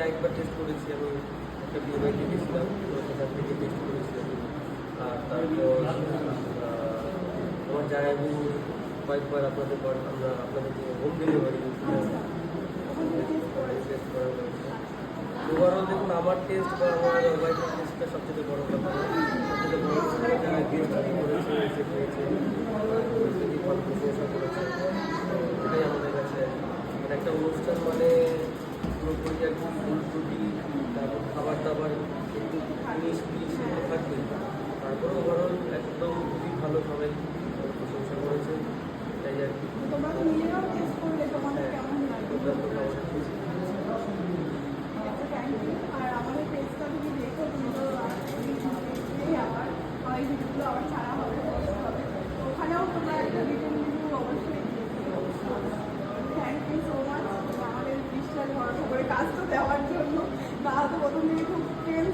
একবার টেস্ট করেছি, আমি একটা বিয়ে বাড়িতে গেছিলাম, তো সেখান থেকে টেস্ট করেছি আমি। আর তারপর আমার জায়গু কয়েকবার আমরা আপনাদেরকে হোম ডেলিভারি টেস্ট করা হয়েছে। ওভারঅল দেখুন, আমার টেস্ট বা আমার ওয়াইফের টেস্টটা সবচেয়ে বড় কথা না, সবচেয়ে বড় কথা যারা গেস্ট করেছে, এসে খেয়েছে, পরিস্থিতি প্রশংসা করেছে, এটাই আমাদের কাছে মানে একটা অনুষ্ঠান মানে পুরোপুরি আর কি ফুল টুটি, তারপর খাবার দাবার একটু জিনিস সেগুলো থাকবে। তারপরে ওভারঅল একদম খুবই ভালো, সবাই প্রশংসা করেছে, তাই আর কি। দুর্দান্ত খাবার খেয়েছি। আর আমাদের পেজটা যদি দেখো তুমি তো আবার এই ভিডিওগুলো আবার ছাড়া হবে, তো ওখানেও তোমরা একটা রিটেন রিভিউ অবশ্যই থ্যাংক ইউ সো মাচ আমাদের বিশ্বাস ভরসা করে কাজটা দেওয়ার জন্য। না তো প্রথম দিকে খুব টেন্স